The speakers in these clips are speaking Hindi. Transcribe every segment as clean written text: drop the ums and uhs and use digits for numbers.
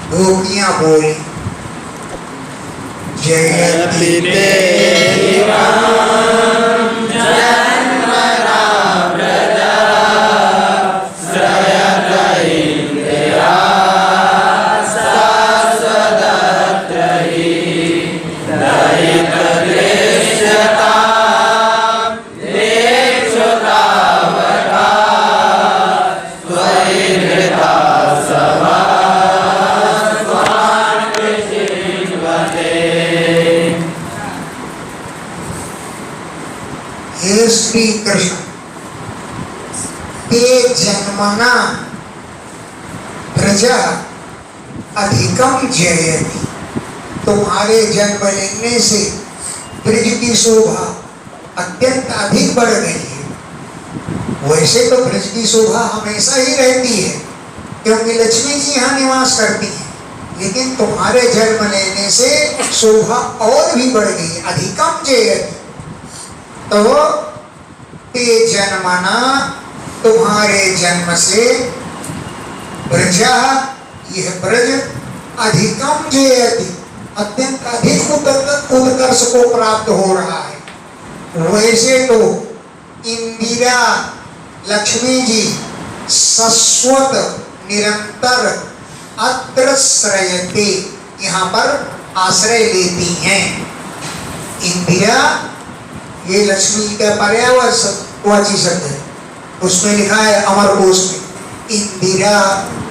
गोपियां बोली जयति श्री कृष्ण ते जन्मना प्रजा अधिकम जयति, तुम्हारे जन्म लेने से ब्रज की शोभा अत्यंत अधिक बढ़ गई है। वैसे तो ब्रज की शोभा हमेशा ही रहती है क्योंकि लक्ष्मी जी यहाँ निवास करती हैं, लेकिन तुम्हारे जन्म लेने से शोभा और भी बढ़ गई, अधिकम जयति। तो ते जन्मना, तुम्हारे जन्म से, ब्रजा, यह ब्रज, अधिकम जयति, अत्यंत अधिक उत्कर्ष को प्राप्त हो रहा है। वैसे तो इंदिरा लक्ष्मी जी शाश्वत निरंतर अत्र श्रयते, यहाँ पर आश्रय लेती हैं। इंदिरा ये लक्ष्मी का पर्यायवाची शब्द है, उसमें लिखा है अमरकोश में इंदिरा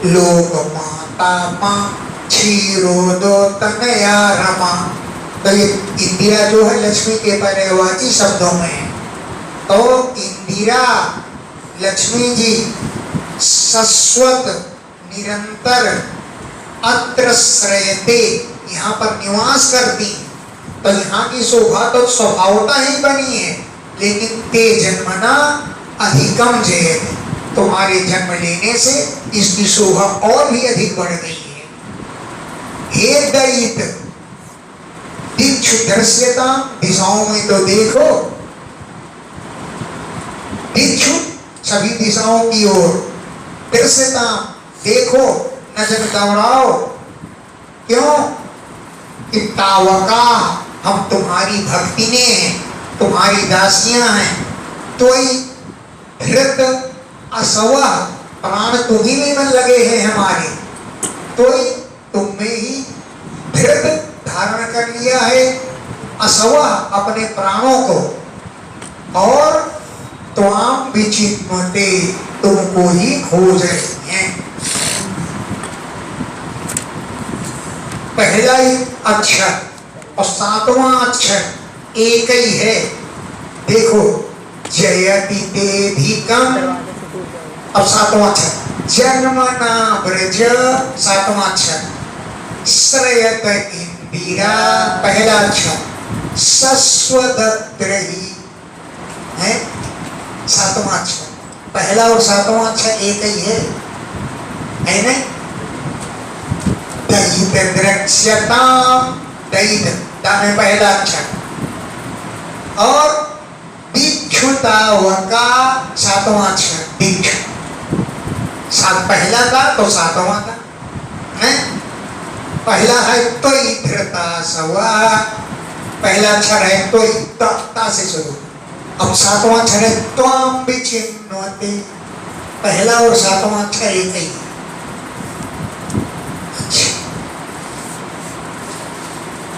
लोक माता मां क्षीरोदो तनया रमा। तो ये इंदिरा जो है लक्ष्मी के पर्यायवाची शब्दों में है। तो इंदिरा लक्ष्मी जी शाश्वत निरंतर अत्र श्रयते, यहाँ पर निवास करती। तो यहाँ की शोभा तो स्वभावता ही बनी है, लेकिन ते जन्मना अधिकम जयति, तुम्हारे जन्म लेने से इसकी शोभा और भी अधिक बढ़ गई है। हे दैत दिक्षु दृश्यता, दिशाओं में तो देखो, दिक्षु सभी दिशाओं की ओर, दृश्यता देखो, नजर दौड़ाओ। क्यों कि तावका, हम तुम्हारी भक्ति ने हैं, तुम्हारी दासियां हैं। तो हृत असवा, प्राण तुम्ही में मन लगे हैं हमारे, तो तुम में ही हृत धारण कर लिया है, असवा अपने प्राणों को, और त्वाम विचिन्वते, तुमको ही खोज रही हैं। पहला ही अक्षर और सातवां अक्षर एक ही है। देखो जयति तेधिकम, अब सातवां अक्षर जन्मना ब्रज, सातवां अक्षर श्रयत इंदिरा, पहला अक्षर शाश्वतद्रही है, सातवां अक्षर। पहला और सातवां अक्षर एक ही है नहीं? दैत दृश्यता, दैत में पहला अक्षर, और दीक्षुतावका सातवां अक्षर, दीक्षु। सात पहला का तो सातवां का है। पहला है त्वयि धृता सवा, पहला अक्षर है त्वयि, ता से शुरू। अब सातवां अक्षर है त्वाम विचिन्वते, पहला और सातवां अक्षर एक ही है।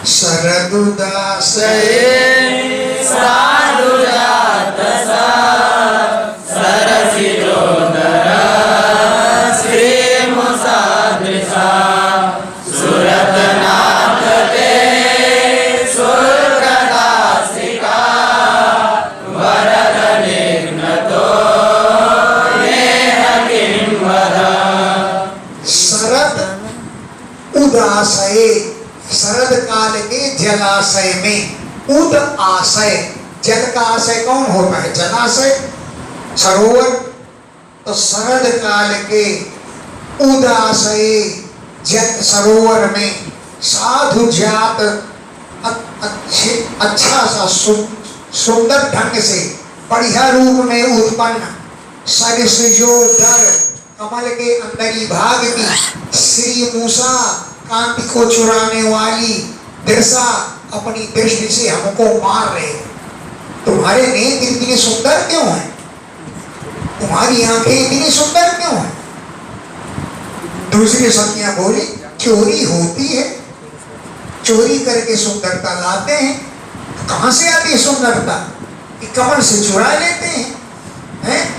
शरदुदासये साधुजातसा सरसिरोदर श्रीमुसादृशा सुरतनाथ ते सुरकटासिका वरदनिघ्नतो नेह किंवद। शरद उदासये, शरद काल के जलाशय में, उद आशय, जल का आशय कौन होता है? जलाशय, सरोवर। तो शरद काल के उदाशय जल सरोवर में साधु जात अच्छा सा सुंदर ढंग से बढ़िया रूप में उत्पन्न सरसिजोधर कमल के अंदरी भाग की श्री मूसा कांति को चुराने वाली बिरसा अपनी दृष्टि से हमको मार रहे। तुम्हारे नेत्र इतने सुंदर क्यों हैं? तुम्हारी आंखें इतनी सुंदर क्यों हैं? दूसरी सखियां बोली, चोरी होती है, चोरी करके सुंदरता लाते हैं। कहां से आती है सुंदरता? कि कमल से चुरा लेते हैं?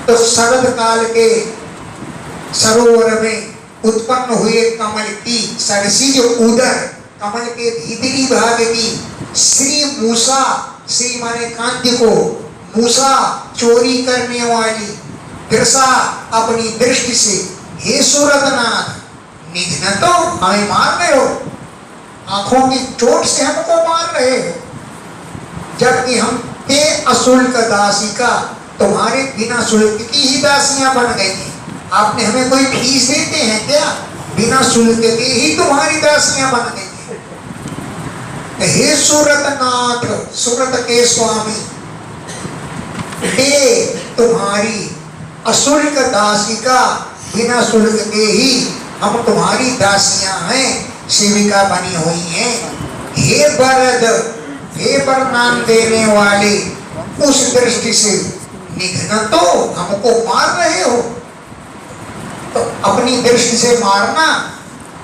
तो शरद काल के सरोवर में उत्पन्न हुए कमल की सरसीज उदर, कमल के भीतरी भाग की श्री मूसा, श्री माने कांति को, मूसा चोरी करने वाली बिरसा अपनी दृष्टि से, हे सूरतनाथ निधन तो हमें मार रहे हो, आंखों की चोट से हमको मार रहे हो, जबकि हम ते अशुल्क दासी का तुम्हारे बिना शुल्क की ही दासियां बन गई थी। आपने हमें कोई फीस देते हैं क्या? बिना शुल्क के ही तुम्हारी दासियां बन गई थी। हे सूरतनाथ, सूरत के स्वामी, हे तुम्हारी अशुल्क दासी का, बिना शुल्क के ही हम तुम्हारी दासियां हैं, सेविका बनी हुई हैं। हे वरद, हे वरदान देने वाले, उस दृष्टि से निघन तो हमको मार रहे हो। तो अपनी दृष्टि से मारना,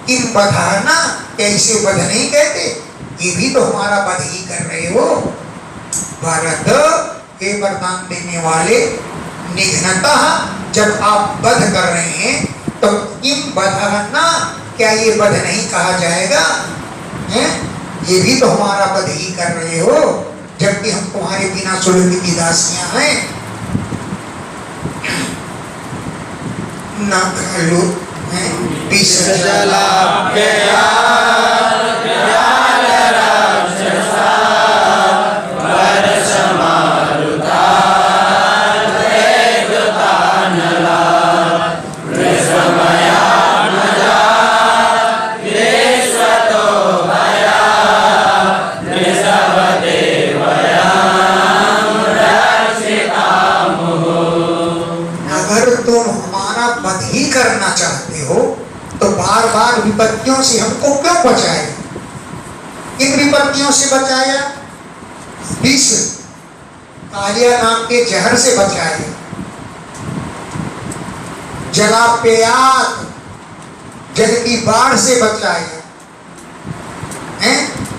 किन बधाना, कैसे वध नहीं कहते, ये भी तो हमारा वध ही कर रहे हो। वरद, हे वरदान देने वाले, निघनतः जब आप वध कर रहे हैं तो किम बधाना, क्या ये वध नहीं कहा जाएगा? ये भी तो हमारा वध ही कर रहे हो, जबकि हम तुम्हारे बिना शुल्क की दासियां हैं। ना खलु विष जलाप्यया राक्षसा वर्षमारुता वेगतानला वृषमया नजा विश्वतो भया वृषभदेवया रक्षितामुः। अगर तुम हमारा वध ही करना चाहते हो तो बार बार विपत्तियों से हमको क्यों बचाए? किन विपत्तियों से बचाया? विष, कालिया नाम के जहर से बचाया, जलाप्ययात, जल की बाढ़ से बचाया,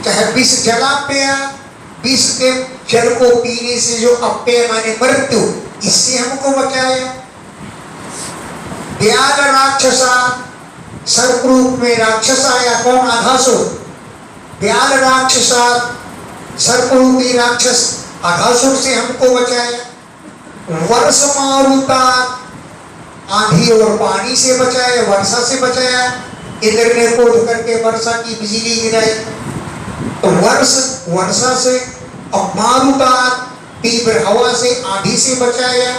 चाहे विष जलाप्ययात, विष के जल को पीने से जो अप्यय माने मृत्यु, इससे हमको बचाया। व्याल राक्षसा, सर्प रूप में राक्षस आया, कौन? अघासुर। व्याल राक्षसा, सर्प रूपी राक्षस अघासुर से हमको बचाया। वर्ष मारुता, आंधी और पानी से बचाया, वर्षा से बचाया। इंद्र ने क्रोध करके वर्षा की बिजली गिराई, तो वर्षा से, और मारुता तीव्र हवा से, आंधी से बचाया।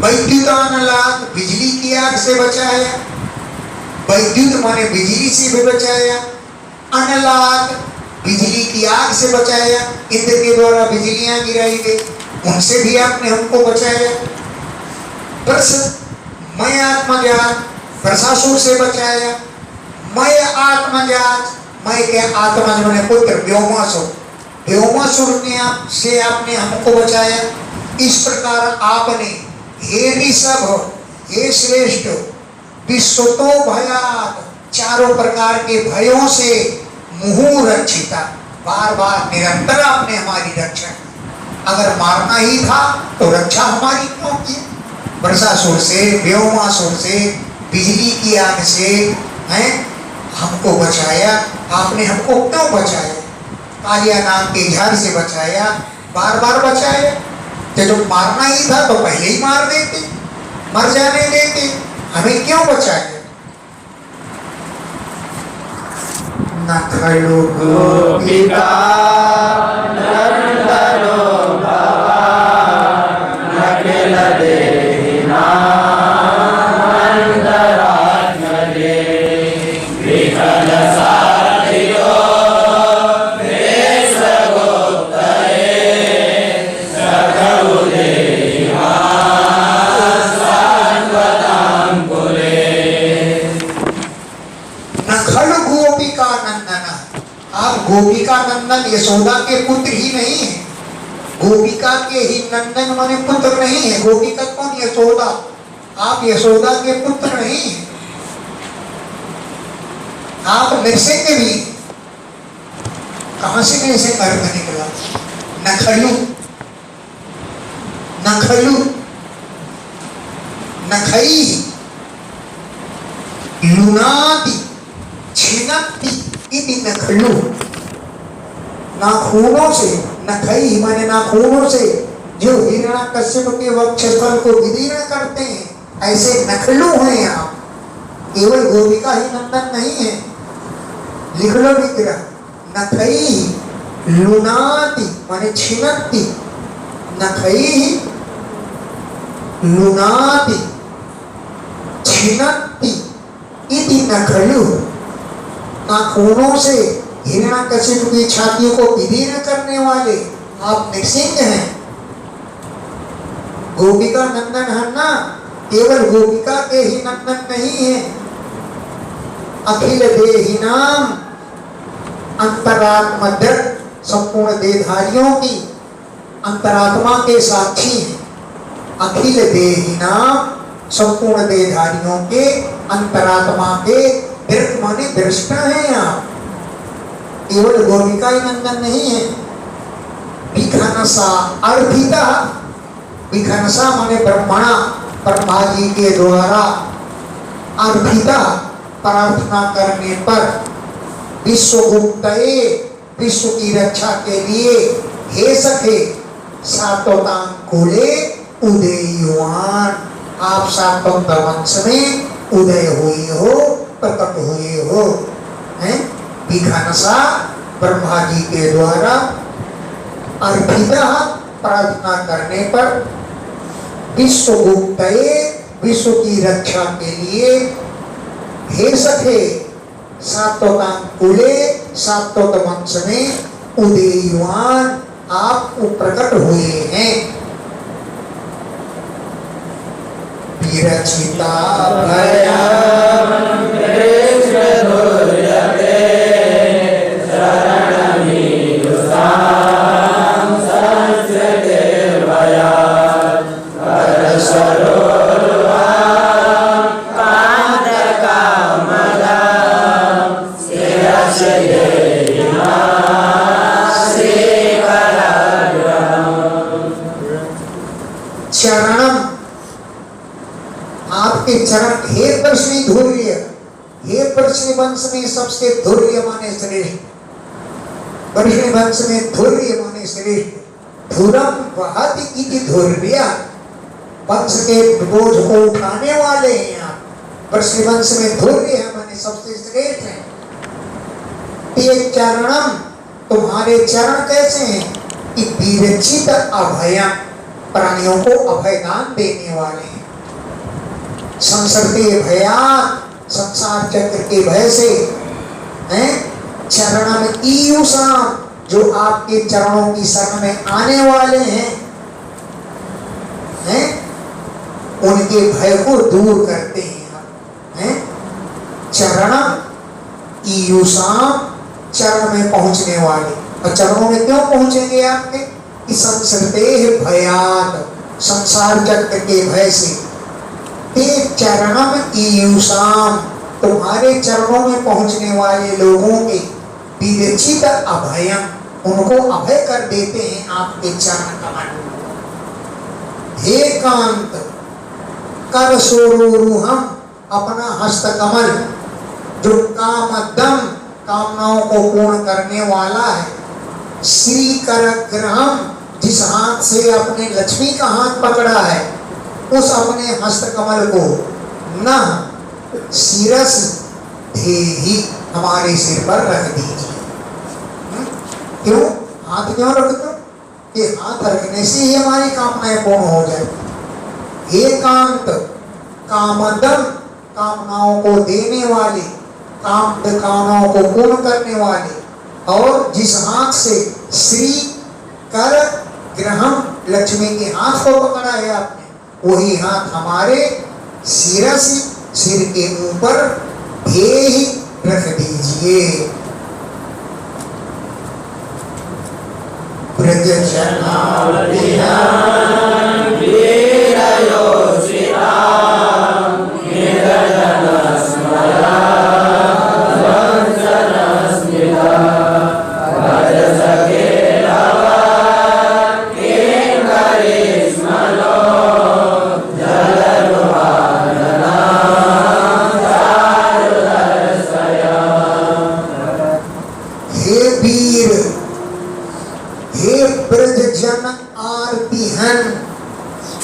वैद्युतानलाद, बिजली की आग से बचाया, वैद्युत माने बिजली से भी बचाया। अनलाद, बिजली की आग से बचाया, इंद्र के द्वारा बिजलियां गिराई गई, उनसे भी आपने हमको बचाया। मैं आत्मजात, वर्षासुर से बचाया। मैं आत्मजात, मैं के आत्मज माने पुत्र, व्योमासुर, व्योमासुर ने से आपने हमको बचाया। इस प्रकार आपने, हे ऋषभ, हे श्रेष्ठ, विश्वतो भयात, चारों प्रकार के भयों से मुहुः रक्षिता, बार बार निरंतर आपने हमारी रक्षा की। अगर मारना ही था तो रक्षा हमारी क्यों की? वर्षासुर से, व्योमासुर से, बिजली की आग से हमको बचाया। आपने हमको क्यों बचाया? कालिया नाम के झाड़ से बचाया, बार बार बचाया। जो मारना ही था तो पहले ही मार देते, मर जाने देते, हमें क्यों बचाया? न खलु गोपिका नंदनो भवा नखिल देहिना मंदरात्मजे विकल सारथियो वेशगोप्तये सखौ देवा सान्वय गोपिका नंदन यशोदा के पुत्र ही नहीं है, गोपिका के ही नंदन माने पुत्र नहीं है। गोपिका कौन? यशोदा। आप यशोदा के पुत्र नहीं है, आप नृसिंह भी। कहां से नृसिंह अर्थ निकला? नखलू, नखलू, नखई, लुनाति, छिनत्ति इति नखलू। नाखूनों से, नखई माने नाखूनों से जो हिरण्यकश्यप के वक्षस्थल को विदीर्ण करते हैं, ऐसे नखलू हैं आप। केवल गोपिका ही नंदन नहीं है। लिख लो विग्रह, नखई लुनाति माने छिनत्ति, नखई लुनाति छिनत्ति इति नखलू। नाखूनों से हिरण्यकश्यप की छातियों को विदीर्ण करने वाले आप नृसिंह हैं। गोपिका नंदन है ना, केवल गोपिका के ही नंदन नहीं है, अखिल देहिनाम अंतरात्मा दृढ़, संपूर्ण देहधारियों की अंतरात्मा के साक्षी हैं। अखिल देहिनाम संपूर्ण देहधारियों के अंतरात्मा के दृढ़ माने दृष्टा हैं आप। केवल गोपिका ही नंदन नहीं है। विघनसा अर्थिता, विघनसा माने ब्रह्मणा, ब्रह्मा जी के द्वारा, अर्थिता प्रार्थना करने पर, विश्वगुप्तये विश्व की रक्षा के लिए, हे सखे सातोतांकुले उदयवान, आप सातों वंश में उदय हुए हो, प्रकट हुए हो। हैं? विघनसा ब्रह्मा जी के द्वारा, अर्पिता प्रार्थना करने पर, विश्वगुप्तये विश्व की रक्षा के लिए, हे सखे सातोतांकुले सातों वंश में उदयवान, आप प्रकट हुए हैं। विरचिता भया चरणम, आपके चरण, हे प्रश्नी धुर्य, हे प्रश्नी वंश में सबसे धुर्य माने श्रेष्ठ, प्रश्नी वंश में धुर्य माने श्रेष्ठ। धुरम वहति इति धुर्य, वंश के बोझ को उठाने वाले हैं आप। प्रश्नी वंश में धुर्य है माने सबसे श्रेष्ठ है। ये चरणम, तुम्हारे चरण कैसे हैं? कि विरचित अभयम, प्राणियों को अभयदान देने वाले हैं। संसरते भयात, संसार चक्र के भय से, हैं? चरणम ईयुषाम, जो आपके चरणों की शरण में आने वाले हैं, उनके भय को दूर करते हैं। चरणम ईयुषाम, चरण में पहुंचने वाले। और चरणों में क्यों पहुंचेंगे आपके? कि संसरते भयात, संसार चक्र के भय से। ते चरणम ईयुषाम, तुम्हारे चरणों में पहुंचने वाले लोगों के विरचित अभयम, उनको अभय कर देते हैं आपके चरण कमल। हे कांत कर सोरूहम, अपना हस्त कमल जो कामदम, कामनाओं को पूर्ण करने वाला है। श्री कर ग्रहम, जिस हाथ से अपने लक्ष्मी का हाथ पकड़ा है, उस अपने हस्त कमल को न शिरस धेहि, हमारे सिर पर रख दीजिए। क्यों हाथ क्यों रखते हो? कि हाथ रखने से ही हमारी कामनाएं पूर्ण हो जाए। एकांत कामदम, कामनाओं को देने वाले, कामनाओं को पूर्ण करने वाले। और जिस हाथ से श्री कर ग्रहम, लक्ष्मी के हाथ को पकड़ा है आपने, वही हाथ हमारे शिरस, सिर के ऊपर ही रख दीजिए। ब्रज जनावलिया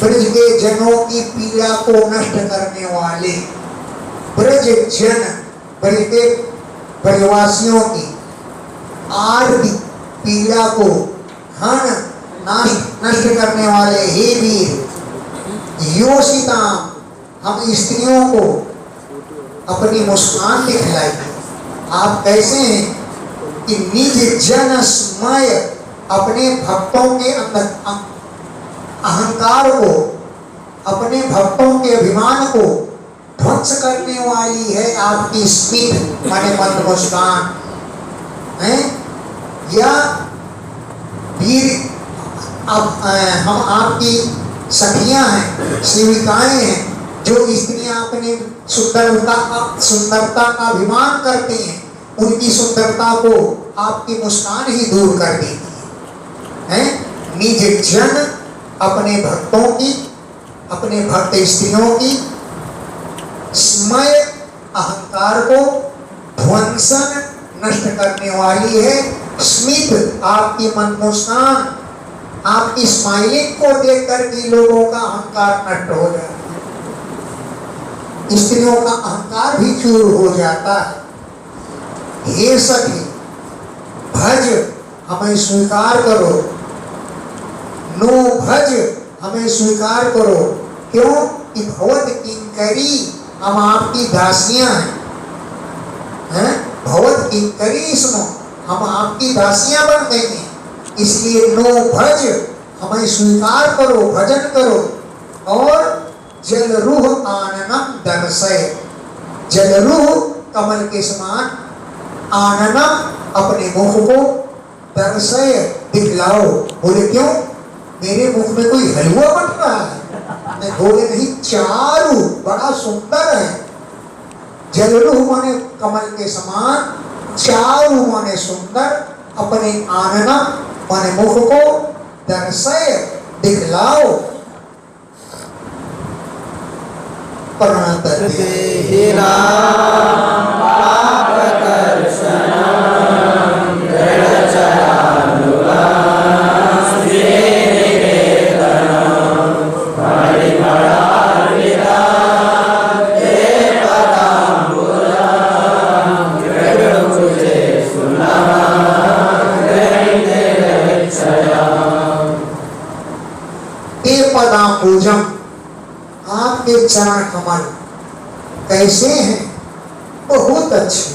ब्रज के जनों की पीड़ा को नष्ट करने वाले ब्रज जन, ब्रज के ब्रजवासियों की आरती पीड़ा को हन नष्ट करने वाले हे वीर योषिता, हम स्त्रियों को अपनी मुस्कान दिखलाइए। आप कैसे हैं कि निज जन स्मय, अपने भक्तों के अंदर अहंकार को, अपने भक्तों के अभिमान को ध्वंस करने वाली है आपकी स्मित माने मंद मुस्कान है। या वीर हम आपकी सखियां हैं, सेविकाएं हैं, जो स्त्रियां अपने सुंदरता का अभिमान करती हैं, उनकी सुंदरता को आपकी मुस्कान ही दूर कर देती है। निज जन, अपने भक्तों की, अपने भक्त स्त्रियों की स्मय अहंकार को ध्वंसन नष्ट करने वाली है। स्मित, आपकी मन मुस्कान, आपकी स्माइलिंग को देख कर के लोगों का अहंकार नष्ट हो जाता है, स्त्रियों का अहंकार भी चूर हो जाता है। हे सखी भज, हमें स्वीकार करो, नो भज, हमें स्वीकार करो। क्यों कि भवत किंकरी, हम आपकी दासियां हैं, भवत किंकरी सुनो, हम आपकी दासियां बन गई हैं, इसलिए नो भज, हमें स्वीकार करो, भजन करो। और जल रूह आननम दर्शय, जल रूह कमल के समान, आननम अपने मुख को, दर्शय दिखलाओ। बोले क्यों? मेरे मुख में कोई हलवा बन रहा है? मैं बोले नहीं, चारू बड़ा सुंदर है। जलरूह माने कमल के समान, चारू माने सुंदर, अपने आनना माने मुख को, दर्शय दिखलाओ। प्रणतते पूजम, आपके चरण कमल कैसे हैं? बहुत अच्छे।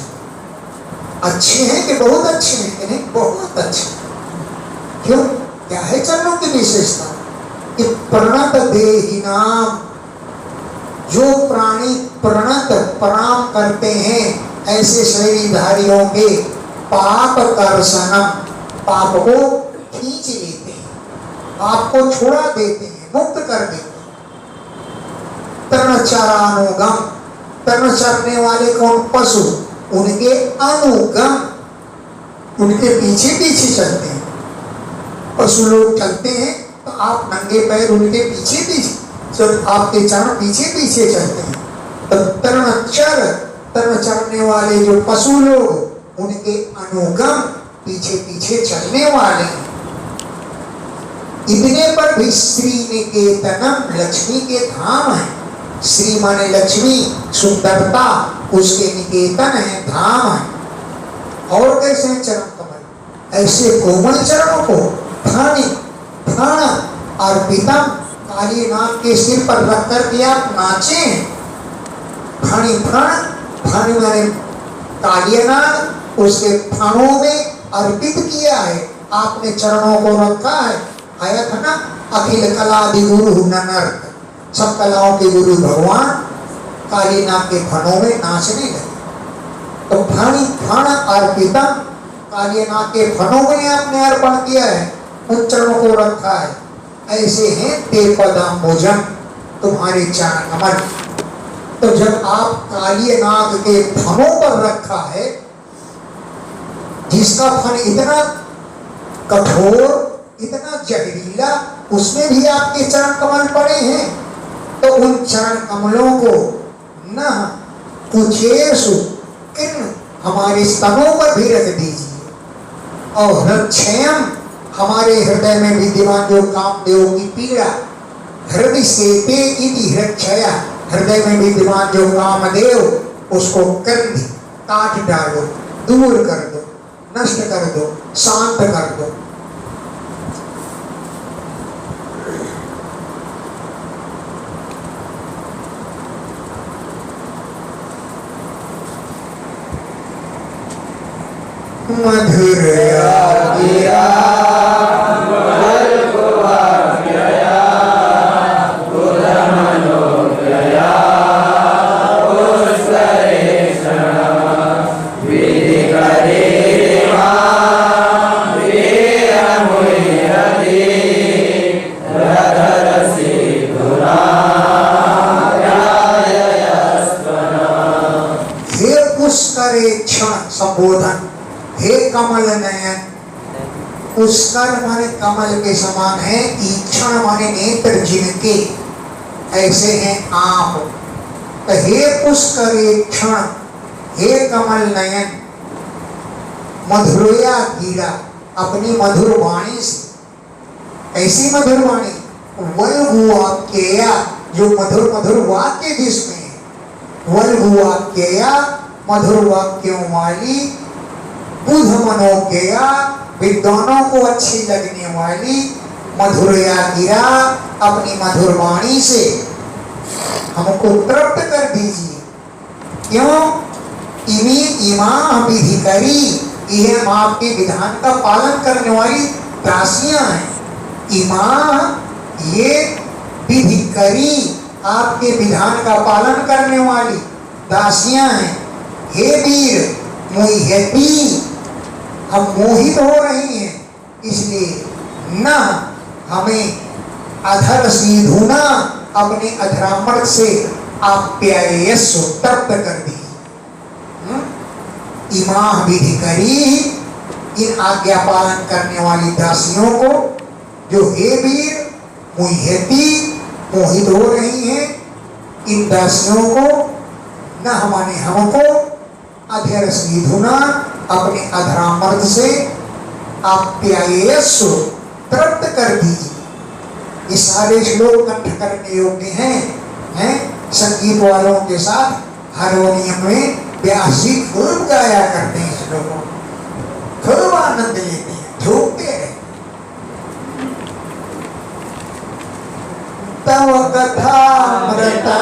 अच्छे हैं कि बहुत अच्छे हैं? कि नहीं, बहुत अच्छे। क्यों? क्या है चरणों की विशेषता? कि प्रणत देहि नाम, जो प्राणी प्रणत प्रणाम करते हैं ऐसे शरीरधारियों के पाप कर्षणम, पाप को खींच लेते हैं, पाप को छोड़ा देते हैं, मुक्त कर देते। तरणचरानुगम, तरण चरने वाले कौन? पशु, उनके अनुगम, उनके पीछे पीछे चलते हैं। पशु लोग चलते हैं तो आप नंगे पैर उनके पीछे पीछे, जब आपके चरण पीछे पीछे चलते हैं। तो तरण चरने वाले जो पशु लोग, उनके अनुगम, पीछे पीछे चलने वाले हैं। इतने पर भी श्री निकेतनम, लक्ष्मी के धाम है। श्री माने लक्ष्मी, सुंदरता, उसके निकेतन है, धाम है। और कैसे हैं चरण कमल? ऐसे कोमल चरणों को फण अर्पितम, काली नाग के सिर पर रख कर के आप नाचे। फण माने काली नाग, उसके फणों में अर्पित किया है, आपने चरणों को रखा है। आया था ना, अखिल कलादि गुरु ननर्त, सब कलाओं के गुरु भगवान काली नाग के फणों में नाचने लगे। तो फण अर्पितम, काली नाग के फणों में आपने अर्पण किया है। उन चरणों को रखा है। ऐसे हैं ते पदाम्बुजम, तुम्हारे चरण कमल। तो जब आप काली नाग के फनों पर रखा है, जिसका फन इतना कठोर, इतना जहरीला, उसमें भी आपके चरण कमल पड़े हैं, तो उन चरण कमलों को न कुचेषु, इन हमारे स्तनों पर भी रख दीजिए। और हृदयम, हमारे हृदय में विद्यमान जो कामदेव की पीड़ा, हृदय सेते इति हृदया, हृदय में विद्यमान जो कामदेव, उसको कंधी काट डालो, दूर कर दो, नष्ट कर दो, शांत कर दो। मधुरया गिरा संबोधन, हे कमल नयन, पुष्कर माने कमल के समान है, ईक्षण माने नेत्र जिनके ऐसे हैं आप। तो हे पुष्करेक्षण, हे कमल नयन, मधुरया गिरा, अपनी मधुर वाणी से, ऐसी मधुर वाणी, वल्गुवाक्यया, जो मधुर मधुर वाक्य जिसमें है, वल्गुवाक्यया, मधुर वाक्यों वाली, बुध मनोज्ञया, विद्वानों को अच्छी लगने वाली, मधुरया गिरा, अपनी मधुर वाणी से हमको तृप्त कर दीजिए। क्यों? इमी इमा विधि करी, यह हम आपके विधान का पालन करने वाली दासियां हैं। इमा, ये विधि करी, आपके विधान का पालन करने वाली दासियां हैं। हे वीर मोहिती, हम मोहित हो रही हैं, इसलिए न हमें अधर सीधुना, अपने अधरामृत से आप्यायस्व तृप्त कर दी। इमा विधि करी, इन आज्ञा पालन करने वाली दासियों को, जो हे वीर मोहिती, मोहित हो रही हैं, इन दासियों को न हमारे हमको अधर सीधुना, अपने अधरामर्द से आप्यायस्व तृप्त कर दीजिए। ये सारे श्लोक कंठ करने योग्य हैं, संगीत वालों के साथ हारमोनियम में व्यास जी खूब गाया करते हैं, श्लोकों खूब आनंद लेते हैं, झूमते हैं। तव कथामृतम्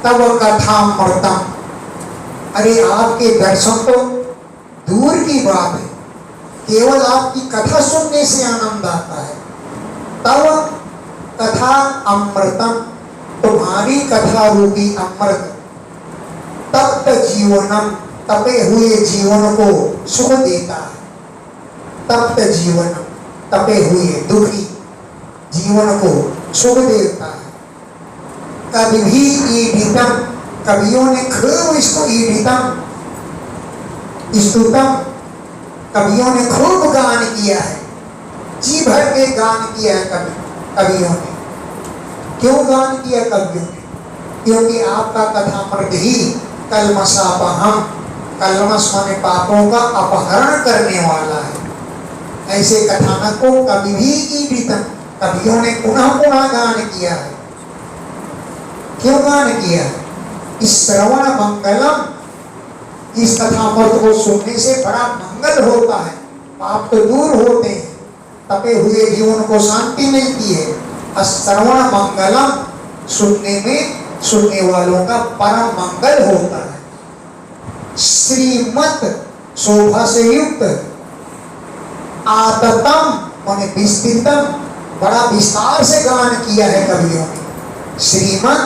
तव कथामृतम्, अरे आपके दर्शन तो दूर की बात है, केवल आपकी कथा सुनने से आनंद आता है। तव कथा अमृतम, तुम्हारी कथा रूपी अमृत, तप्त जीवनम, तपे हुए जीवन को सुख देता है। तप्त जीवनम, तपे हुए दुखी जीवन को सुख देता है। कभी भी ईडितम, कवियों ने खूब इसको ईडितम स्तुतम, कवियों ने खूब गान किया है, जी भर के गान किया है कवियों ने। क्यों गान किया कवियों ने? क्योंकि आपका कथामृत ही कलमशापहम, कलमश माने पापों का अपहरण करने वाला है। ऐसे कथानक को कभी भी ईडितम, कवियों ने पुनः पुनः गान किया है। क्यों गान किया? इस श्रवण मंगलम, इस कथामृत को सुनने से बड़ा मंगल होता है, पाप तो दूर होते हैं, तपे हुए जीवन को शांति मिलती है। श्रवण मंगलम, सुनने में सुनने वालों का परम मंगल होता है। श्रीमत शोभा से युक्त, आततम माने विस्तृतम, बड़ा विस्तार से गान किया है कवियों ने। श्रीमत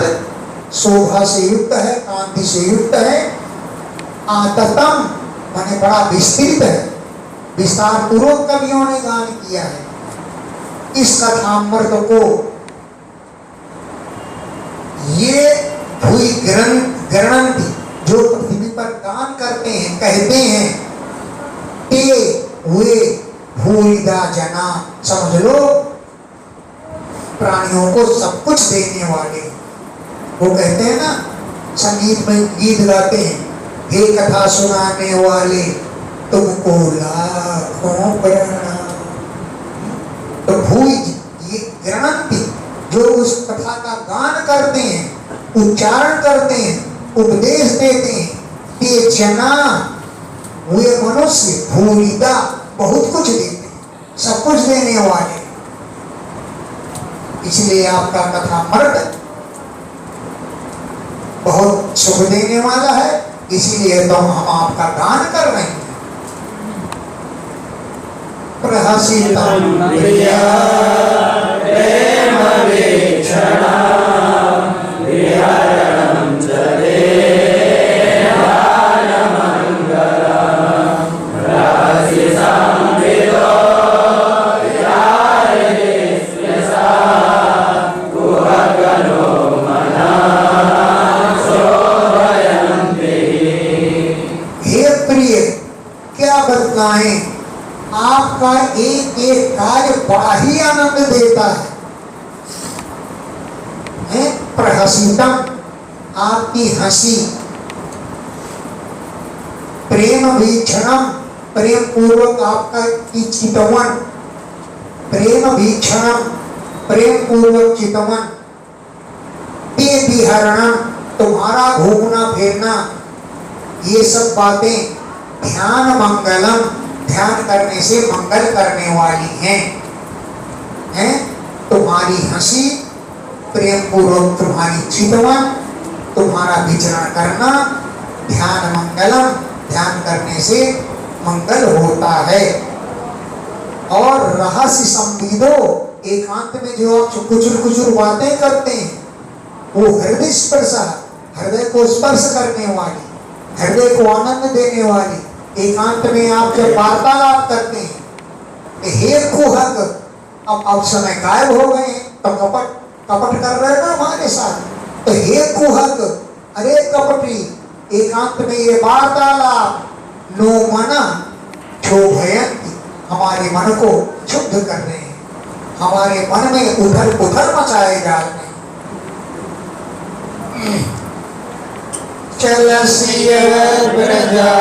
शोभा से युक्त है, कांति से युक्त है। आततम माने बड़ा विस्तृत है, विस्तार पूर्वक कवियों ने गान किया है। इस कथामृत को ये हुई गणंती जो पृथ्वी पर गान करते हैं, कहते हैं, ते हुए भूरिदा जना, समझ लो प्राणियों को सब कुछ देने वाले। वो कहते हैं ना, संगीत में गीत गाते हैं, हे कथा सुनाने वाले तुमको लाखों प्रणाम। तो भूई ये गणंती जो उस कथा का गान करते हैं, उच्चारण करते हैं, उपदेश देते हैं, ये जना हुए मनुष्य भूरिदा बहुत कुछ देते हैं, सब कुछ देने वाले। इसलिए आपका कथामृत बहुत सुख देने वाला है, इसीलिए तो हम आपका गान कर रहे हैं। प्रहसितम प्रिया प्रेम वीक्षणा विहरणं जले गानमङ्गलम् रासि संविदो यारेस्यसा कुहकनो मनः शोभयन्ति। हे प्रिय, क्या बतलाएं, आपका एक एक कार्य बड़ा ही आनंद देता है। प्रहसितम आपकी हंसी, प्रेम वीक्षणम प्रेम पूर्वक आपका की चितवन, प्रेम वीक्षणम प्रेम पूर्वक चितवन, ते विहरणम तुम्हारा घूमना फिरना, ये सब बातें ध्यान मंगलम ध्यान करने से मंगल करने वाली हैं। तुम्हारी हंसी, प्रेम पूर्वक तुम्हारी चितवन, तुम्हारा विचरण करना ध्यान मंगलम, ध्यान करने से मंगल होता है। और रहस्य संविदो, एकांत में जो आप कुचुर कुचुर बातें करते हैं, वो हृदय स्पर्श, हृदय को स्पर्श करने वाली, हृदय को आनंद देने वाली, एकांत में आप जब वार्तालाप करते हैं, हे कुहक, अब समय गायब हो गए हैं, तो कपट कर रहे ना हमारे साथ, तो हे कुहक, अरे कपटी, एकांत में ये वार्तालाप नो मना क्षोभयन्ति, हमारे मन को शुद्ध कर रहे हैं, हमारे मन में उथल पुथल मचाए जा रहे हैं। चलसिय प्रजा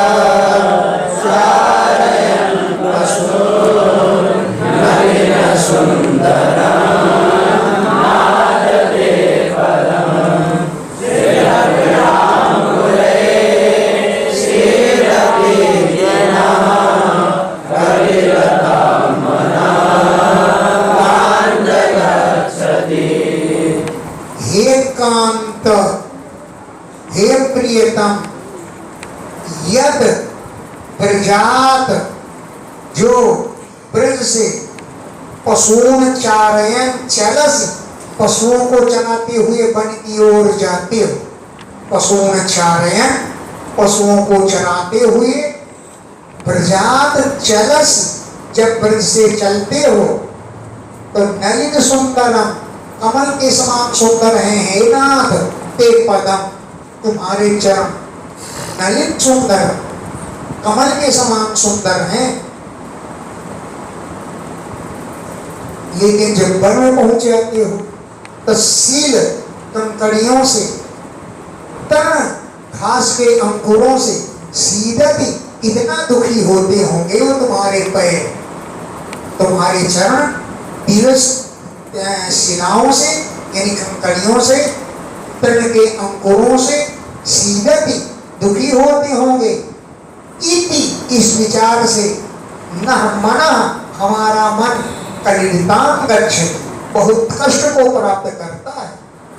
सारयन् पशून् नलिन सुन्दरम् नादते पदम् श्रीरघुरामुरे श्रीरपीयनः कलिरतां मनः कान्दगच्छति। हे कांत, हे प्रियतम, यद ब्रजात जो ब्रज से पशुओं चारयन चलस, पशुओं को चलाते हुए वन की ओर जाते हो, पशुओं चारयन पशुओं को चलाते हुए, ब्रजात चलस जब ब्रज से चलते हो, तो नलिन सुंदरम कमल के समान सुंदर हैं, हे नाथ ते पदम तुम्हारे चरण, नलिन सुंदर कमल के समान सुंदर हैं। लेकिन जब वन में पहुंच जाते हो तो सील कंकड़ियों से, तन घास के अंकुरों से सीधती कितना दुखी होते होंगे वो तुम्हारे पैर, तुम्हारे चरण दिवस शिलाओं से यानी कंकड़ियों से, तृण के अंकुरों से सीधती दुखी होते होंगे। इति इस विचार से न मना हमारा मन कलिताम गच्छति, बहुत कष्ट को प्राप्त करता है,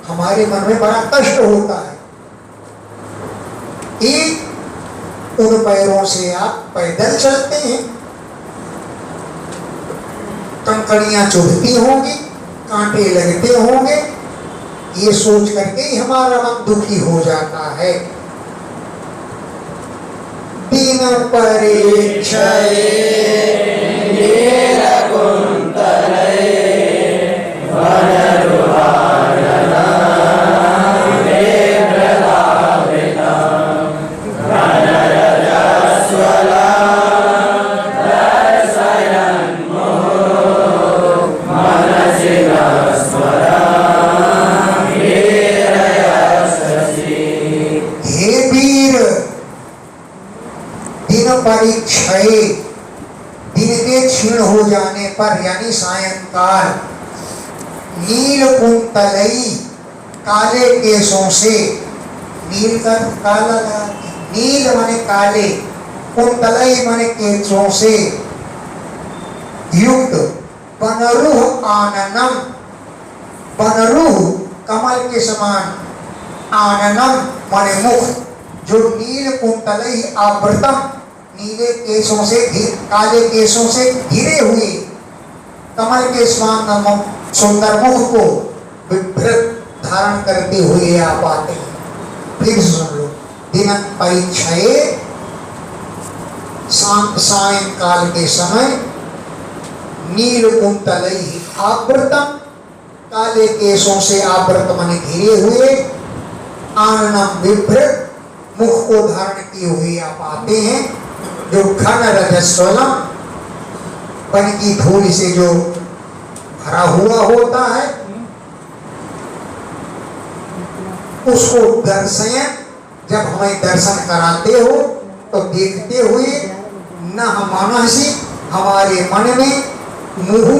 हमारे मन में बड़ा कष्ट होता है। एक, उन पैरों से आप पैदल चलते हैं, कंकड़ियां चुभती होंगी, कांटे लगते होंगे, ये सोच करके ही हमारा मन दुखी हो जाता है। दीन परीक्षये परीक्षये, दिन के क्षीण हो जाने पर यानी सायंकाल, नील कुंतलई, काले केशों से, नील का काला लगा, नील माने काले, कुंतलई माने केशों से युक्त, बनरूह आननम, बनरूह कमल के समान, आननम माने मुख, जो नील कुंतलई आवृतम, नीले केशों से, काले केशों से घिरे हुए कमल के समान सुंदर मुख को विभृत धारण करते हुए आप आते हैं। फिर सुन लो, दिन परीक्षये, सायंकाल के समय, नील कुंतलई आवृतम, काले केशों से आवृत माने घिरे हुए, आननम विभृत, मुख को धारण किए हुए आप आते हैं, जो घन रजस्वलम, पन की धूल से जो भरा हुआ होता है, उसको दर्शयन, जब हमें दर्शन कराते हो तो देखते हुए न मनसी, हमारे मन में, मुहु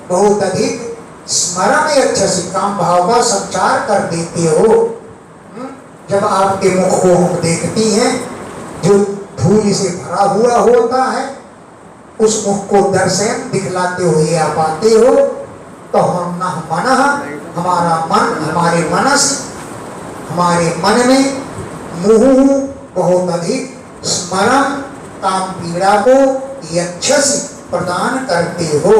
बहुत अधिक, स्मरण अच्छा से काम भाव का संचार कर देते हो। जब आपके मुख को हम देखती हैं, जो धूल से भरा हुआ होता है, उस मुख को दर्शन दिखलाते हुए आप आते हो, तो हम न मन, हमारा मन, हमारे मनस, हमारे मन में मुहु बहुत अधिक, स्मरण काम पीड़ा को यक्षस प्रदान करते हो।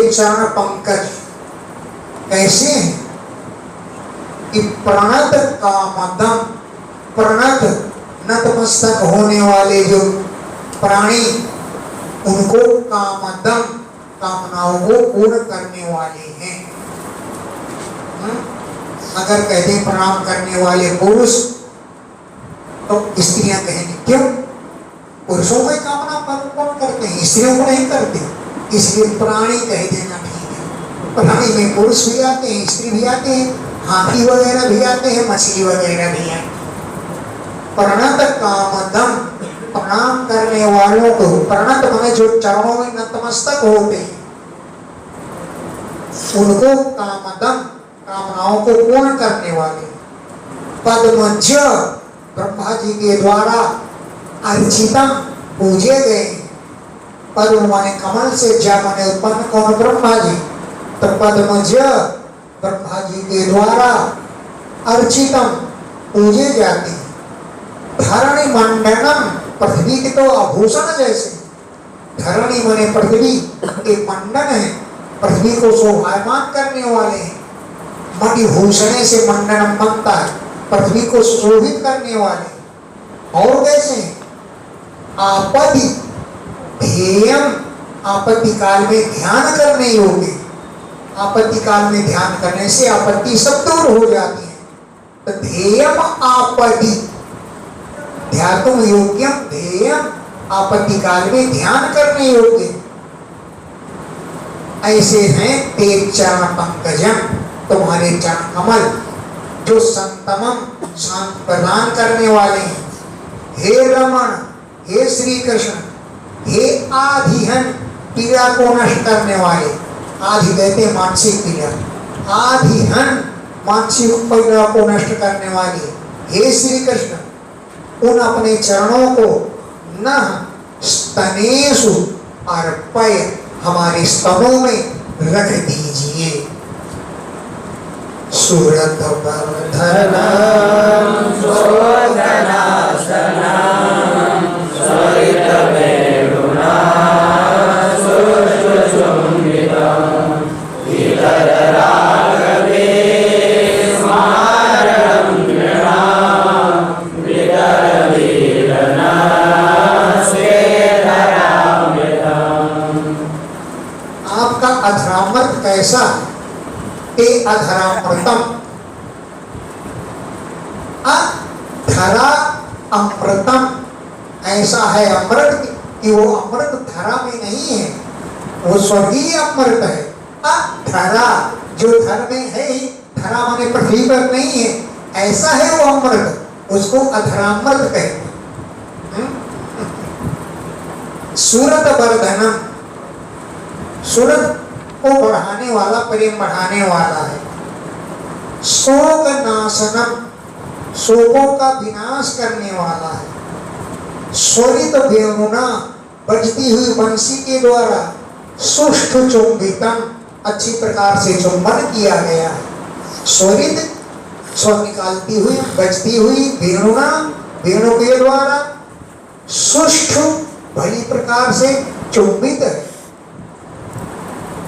चरण पंकज कैसे हैं कि प्रणत कामदम, प्रणत नतमस्तक होने वाले जो प्राणी, उनको कामदम, कामनाओं को पूर्ण करने वाले हैं। अगर कहते हैं प्रणाम करने वाले पुरुष, तो स्त्रियां कहेंगी क्यों? पुरुषों को ही कामना कौन करते हैं, स्त्रियों को नहीं करते, इसलिए प्राणी कह देना ठीक है। प्राणी में पुरुष भी आते हैं, स्त्री भी आते हैं, हाथी वगैरह भी आते हैं, मछली वगैरह भी आते हैं। प्रणत कामदम, प्रणाम करने वालों को, प्रणत माने जो चरणों में नतमस्तक होते हैं, उनको कामदम, कामनाओं को पूर्ण करने वाले। पद्मज, ब्रह्मा जी के द्वारा अर्चितम, पूजे गए। पद्म माने कमल से, जा माने उत्पन्न कौन? ब्रह्मा जी। तो पद्मज ब्रह्मा जी के द्वारा अर्चितम, पूजे जाते हैं। धरणी मंडनम, पृथ्वी के तो आभूषण जैसे, धरणी माने पृथ्वी के मंडन है, पृथ्वी को शोभायमान करने वाले हैं। मणिभूषणे से मंडनम बनता है, पृथ्वी को शोभित करने वाले। और कैसे? आपत्ति ध्येयम, आपत्ति काल में ध्यान करने योग्य। आपत्ति काल में ध्यान करने से आपत्ति सब दूर हो जाती है। तो ध्येयम आपत्ति, ध्यातुम योग्यम ध्येयम, आपत्ति काल में ध्यान करने योग्य। ऐसे हैं ते चरण पंकजम, तुम्हारे चरण कमल जो संतमम शांत प्रदान करने वाले हैं। हे रमण, हे श्री कृष्ण, हे आधिहन, पीड़ा को नष्ट करने वाले। आधि कहते हैं मानसिक पीड़ा, आधिहन मानसिक पीड़ा को नष्ट करने वाले। हे श्री कृष्ण, उन अपने चरणों को न स्तनेषु अर्पय, हमारे स्तनों में रख दीजिए। सूरत वर्धना आपका अधरामृत कैसा ते अधरामृतम, अधरा अमृतम, ऐसा है अमृत कि वो अमृत धरा में नहीं है, वो स्वर्गीय अमृत है। अधरा जो धर में है ही, धरा माने पृथ्वी पर नहीं है, ऐसा है वो अमृत, उसको अधरामृत कहते हैं। सूरत वर्धनम, सूरत को बढ़ाने वाला, प्रेम बढ़ाने वाला है। शोक नाशनम, शोकों का विनाश करने वाला है। स्वरित वेणुना, बजती हुई बंसी के द्वारा सुष्ठ चुंबितम, अच्छी प्रकार से चुंबन किया गया है। स्वरित स्वर निकालती हुई, बजती हुई वेणुना, वेणु के द्वारा सुष्ठ भली प्रकार से चुंबित है।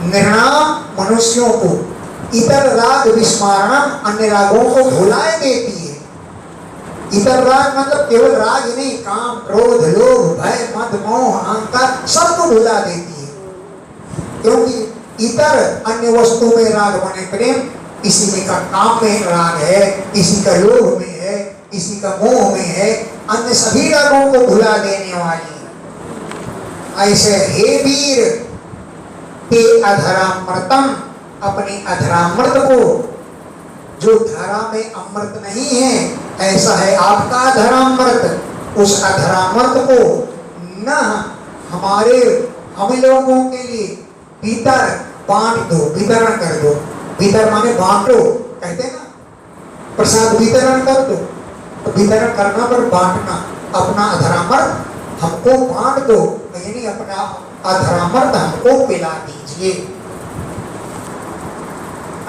निर्णाम, मनुष्यों को इतर राग विस्मरणम, अन्य रागों को भुलाए देती है। इतर राग मतलब केवल राग ही नहीं, काम, क्रोध, लोभ, भय, मद, मोह, अहंकार सबको भुला देती है। क्योंकि इतर अन्य वस्तु में राग बने प्रेम, किसी में का काम में राग है, किसी का लोभ में है, किसी का मोह में है, अन्य सभी रागों को भुला देने वाली। ऐसे हे वीर ते अधरामृतम, अपने अधरामृत को, जो धरा में अमृत नहीं है, ऐसा है आपका अधरामृत। उस अधरामृत को न हमारे, हम लोगों के लिए भीतर बांट दो, वितरण कर दो। वितरण माने बांटो, कहते हैं ना, प्रसाद वितरण कर दो, तो वितरण करना पर बांटना। अपना अधरामृत हमको बांट दो, यानी अपना अधरामृत हमको पिला दीजिए।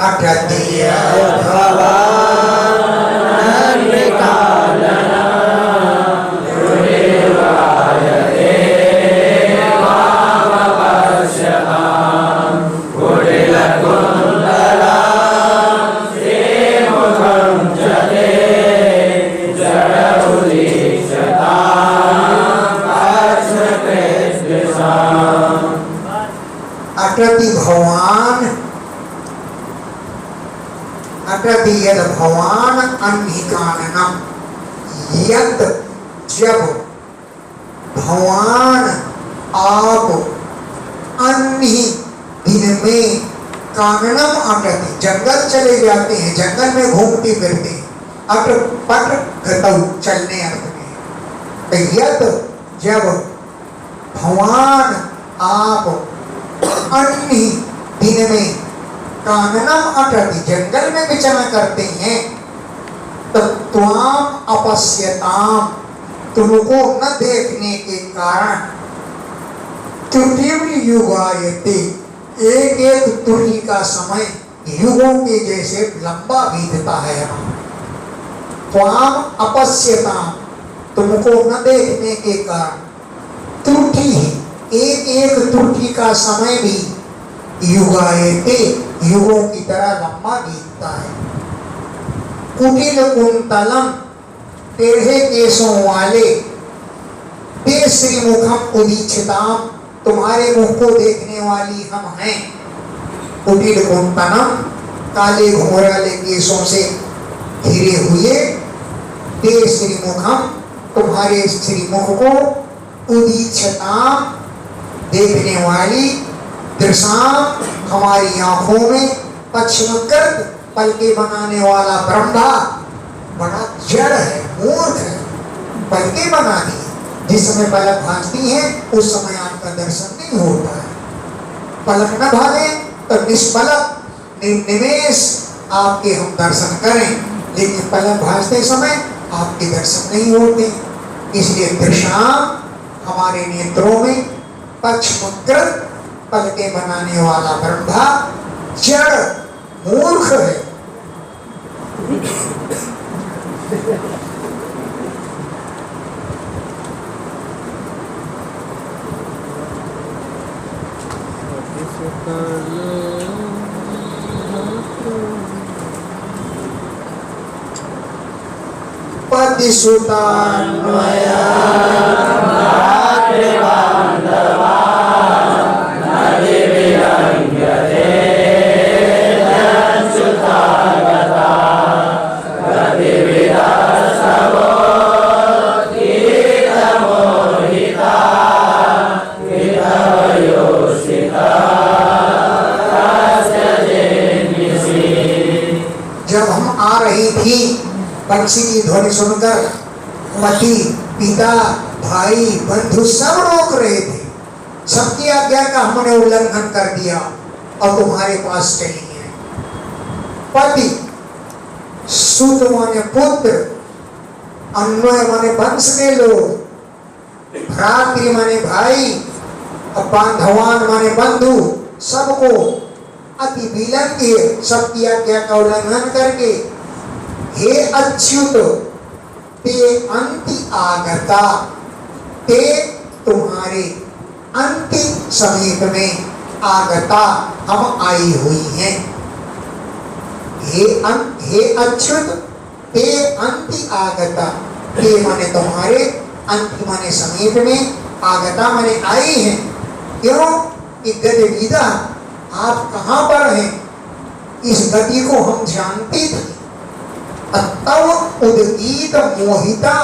अद्वितीय अटति भवान, अटति यद भवान अन्निकाननम, यद जब भवान आप अन्नि दिन में काननम अटति, जंगल चले जाते हैं, जंगल में घूमते फिरते हैं। अट पट गतौ, चलने अर्थ में। तो यद जब भवान आप अन्नि दिन में काननम अटति, जंगल में विचरण करते हैं, तब त्वाम अपश्यताम, तुमको न देखने के कारण त्रुटिम युगायते, एक एक त्रुटि का समय युगों के जैसे लंबा बीतता है। त्वाम अपश्यताम, तुमको न देखने के कारण, त्रुटि ही, एक एक त्रुटि का समय भी युगायते, युगों की तरह लंबा बीतता है। कुटिल कुंतलम, टेढ़े केशों वाले, ते श्रीमुखम उदीक्षिताम, तुम्हारे मुख को देखने वाली हम हैं। कुटिल कुंतलम, काले घुंघराले केशों से घिरे हुए, ते श्रीमुखम, तुम्हारे श्रीमुख को, उदीक्षिताम, देखने वाली, दृशाम, हमारी आंखों में, पश्चिम कर पलके बनाने वाला ब्रह्मा बड़ा जड़ है, मूर्ख है। पलके बना दी, जिस समय पलक भांजती है उस समय आपका दर्शन नहीं होता है। पलक न भागे तो निष्पलक निर्निमेष आपके हम दर्शन करें, लेकिन पलक भांजते समय आपके दर्शन नहीं होते। इसलिए त्रिशाम हमारे नेत्रों में पक्षमुद्रित पलके बनाने वाला ब्रह्मा जड़ मूर्ख है। पतिसुतान्वया जब हम आ रही थी पंछी की ध्वनि सुनकर पति, पिता, भाई, बंधु सब रोक रहे थे। सबकी आज्ञा का हमने उल्लंघन कर दिया और तुम्हारे पास चली है। पति, सुत माने पुत्र, अन्वय माने वंश के लोग, भ्रातृ माने भाई, और बांधवान माने बंधु, सबको अति विलंब किए, सबकी आज्ञा का उल्लंघन करके हे अच्युत ते अंति आगता, ते तुम्हारे अंतिम समीप में आगता हम आई हुई हैं। हे अच्युत ते अंति आगता, ते माने तुम्हारे, अंति माने समीप में, आगता माने आई हैं। क्यों? गति विदा, आप कहाँ पर हैं? इस गति को हम जानते थे। तब उद्गीत मोहिता,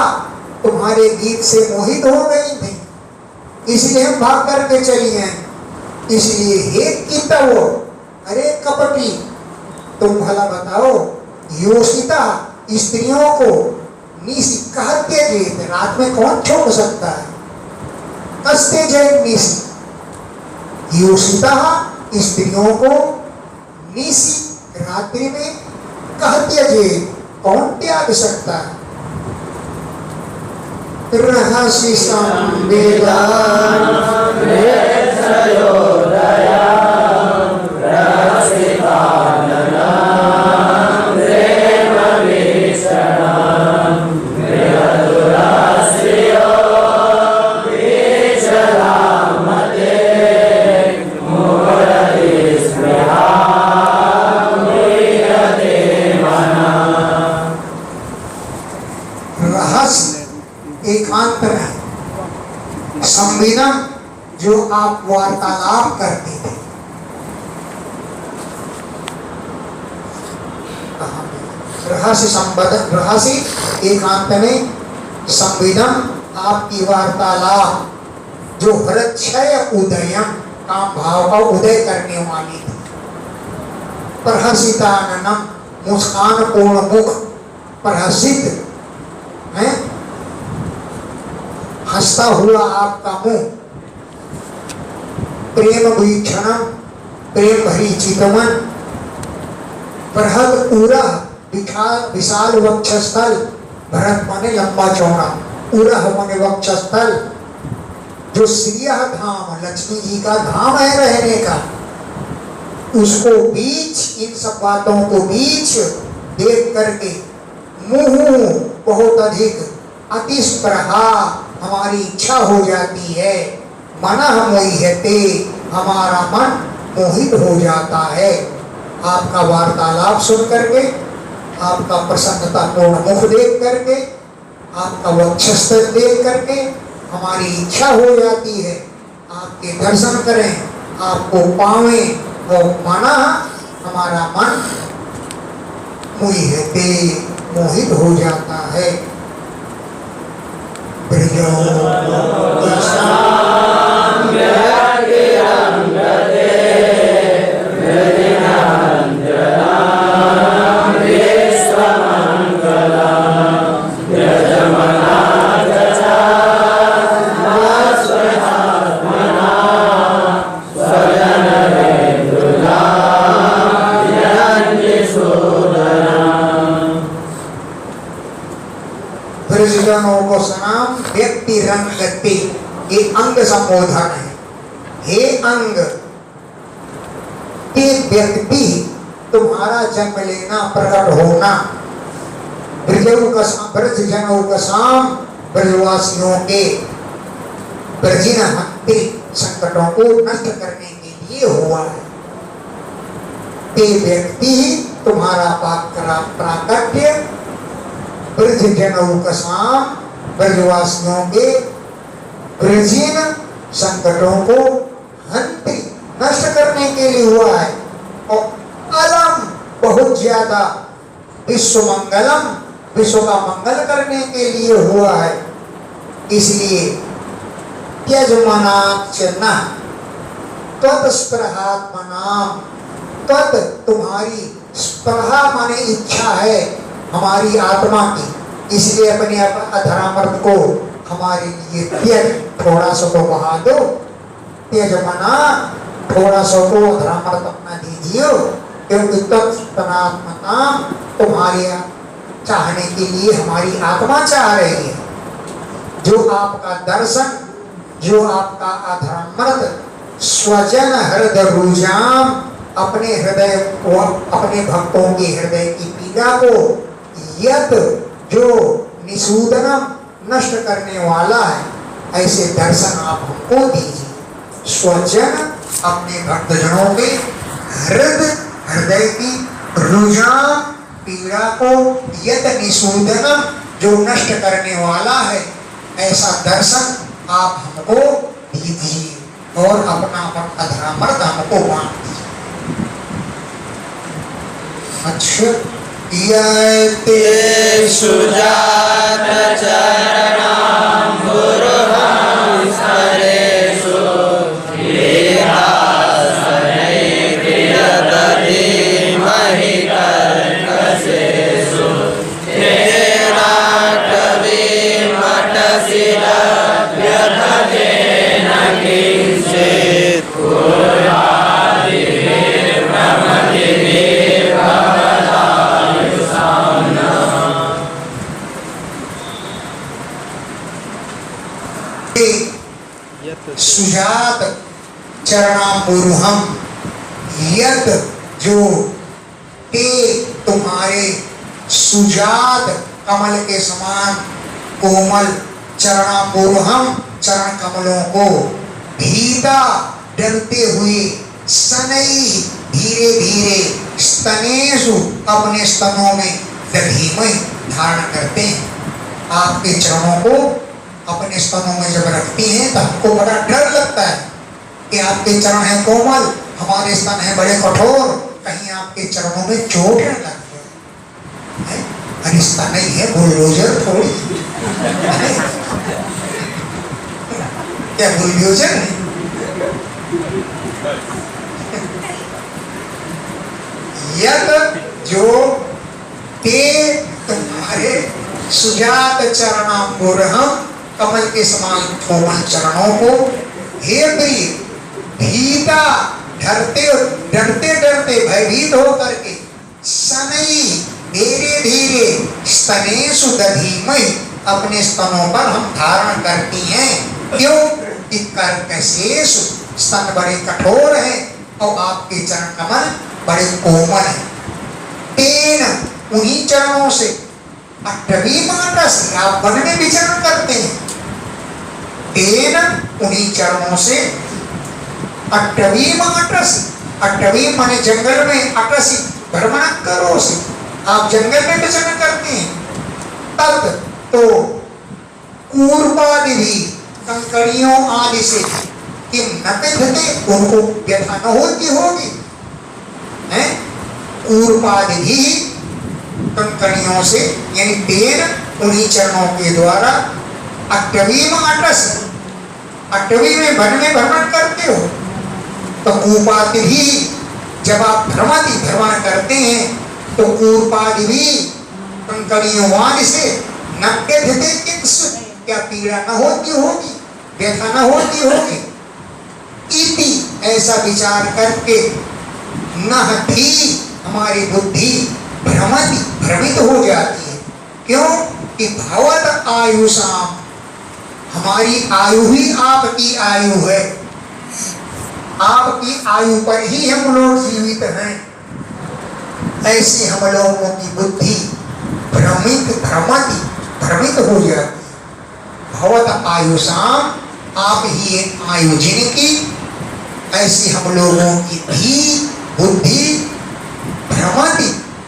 तुम्हारे गीत से मोहित हो गई थी, इसलिए हम भाग करके चली गए। इसलिए हे कितव, अरे कपटी, तुम भला बताओ, योषिता स्त्रियों को निश कहते जीत, रात में कौन छोड़ सकता है? कस्ते जय निश, योषिता स्त्रियों को निश रात्रि में कहते जीत, कौन त्याग सकता है? रहस्य संवेदा एकांत में संवेदन जो आप वार्तालाप करते थे, रहस्य संबंध, रहस्य एकांत में संवेदन आपकी वार्तालाप जो हृदय उदयम काम भाव का उदय करने वाली थी। प्रहसिताननम, मुस्कान पूर्ण मुख, प्रहसित है, हंसता हुआ आपका मुंह, प्रेम वीक्षणम, प्रेम भरी चितमन, बृहद उरह, विशाल वक्षस्थल, भरत माने लंबा चौड़ा, उरह माने वक्षस्थल, जो श्रिय धाम, लक्ष्मी जी का धाम है रहने का, उसको बीच, इन सब बातों को बीच देख करके मुंह बहुत अधिक अतिस्पृहा, हमारी इच्छा हो जाती है। मन मोहिते, हमारा मन मोहित हो जाता है। आपका वार्तालाप सुन करके, आपका प्रसन्नतापूर्ण मुख देख करके, आपका वक्षस्थल देख करके हमारी इच्छा हो जाती है आपके दर्शन करें, आपको पावें। और माना हमारा मन मोहित हो जाता है। ब्रह्म व्यक्ति रंगते, ये अंग संबोधन है। हे अंग, ते व्यक्ति तुम्हारा जन्म लेना, प्रकट होना, ब्रज जनों का साम, ब्रजवासियों के ब्रजिन हंते संकटों को नष्ट करने के लिए हुआ है। ते व्यक्ति तुम्हारा प्राकट्य ब्रज जनों का साम, ब्रजवासियों के ब्रजिन संकटों को हंते नष्ट करने के लिए हुआ है। और अलम बहुत ज्यादा, विश्व मंगलम विश्व का मंगल करने के लिए हुआ है। इसलिए त्यजमनाचना त्वत्स्पृहात्मनाम, त्वत् तुम्हारी, स्पृहा माने इच्छा है हमारी आत्मा की, इसलिए अपने अधरामर्त को हमारे लिए त्यज, थोड़ा सा को बहा दो, त्यजमना थोड़ा सा को अधरामर्त अपना दीजिए, क्योंकि तत्परात्मनाम तुम्हारे चाहने के लिए हमारी आत्मा चाह रही है। जो आपका दर्शन, जो आपका अधरामर्त स्वजन हृदय रुजाम, अपने हृदय को, अपने भक्तों के हृदय की पीड़ा को, यत जो निसूदनम नष्ट करने वाला है, ऐसे दर्शन आप हमको दीजिए। स्वजन अपने भक्तजनों के हृदय की रुजाम पीड़ा को, यत निसूदनम जो नष्ट करने वाला है, ऐसा दर्शन आप हमको दीजिए और अपना अधरामर्त हमको बांट दीजिए। अच्छा, यते सुजात चरणाम गुरुहं सरेषु लीलासने प्रियदधि महिकर्कशेषु तेना कविमटशिला व्यधतेन किंचित् कुर्यादिभिर्भ्रमतिभिः सुजात चरणाम्बुरुहम, यत जो ते तुम्हारे सुजात कमल के समान कोमल चरणाम्बुरुहम चरण कमलों को भीता डरते हुए सनई धीरे धीरे स्तनेषु अपने स्तनों में दधीमय धारण करते हैं। आपके चरणों को अपने स्तनों में जब रखती हैं तो हमको बड़ा डर लगता है कि आपके चरण हैं कोमल, हमारे स्तन हैं बड़े कठोर, कहीं आपके चरणों में चोट न लग जाए। अरे स्तन ही है, बुलडोजर थोड़ी है। क्या बुलडोजर है? यत जो ते तुम्हारे सुजात चरणाम्बुरहम कमल के समान कोमल चरणों को, हे प्रिय भीता डरते डरते भयभीत होकर के सनई धीरे धीरे स्तनेषु दधीमय अपने स्तनों पर हम धारण करती हैं। क्यों? कि कर्कशेषु स्तन बड़े कठोर हैं और आपके चरण कमल बड़े कोमल हैं। तेन उन्हीं चरणों से अट्टवी मानस, आप वन में विचरण करते हैं। तेन उन्हीं चरणों से अट्टवी मानस, अट्टवी माने जंगल में, अटसी भ्रमण करो से आप जंगल में विचरण करते हैं। तब तो कूर्पादि भी कंकड़ियों आदि से कि नपिधते उनको व्यथा न होती होगी, हैं? कूर्पादि भी कंकड़ियों से, यानी तेन उन्हीं चरणों के द्वारा अट्टवी में अटस, अट्टवी में वन में भ्रमण करते हो तो कूपादि भी जब आप भ्रमण करते हैं तो कूर्पादि भी कंकड़ियों आदि से नप्यधते किंचित्, क्या पीड़ा न होती होगी, व्यथा न होती होगी। इति ऐसा विचार करके न थी हमारी बुद्धि भ्रमित हो जाती है। क्यों? कि भवत आयुषाम हमारी आयु ही आपकी आयु है, आपकी आयु पर ही हम लोग जीवित हैं। ऐसे हम लोगों की बुद्धि भ्रमित हो जाती। भवत आयुषाम, आप ही आयु जिनकी, ऐसी हम लोगों की भी बुद्धि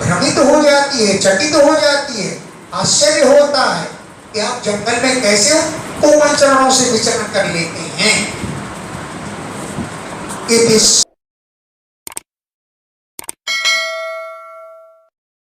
भ्रमित हो जाती है, चकित हो जाती है। आश्चर्य होता है कि आप जंगल में कैसे कोमल चरणों से विचरण कर लेते हैं। इस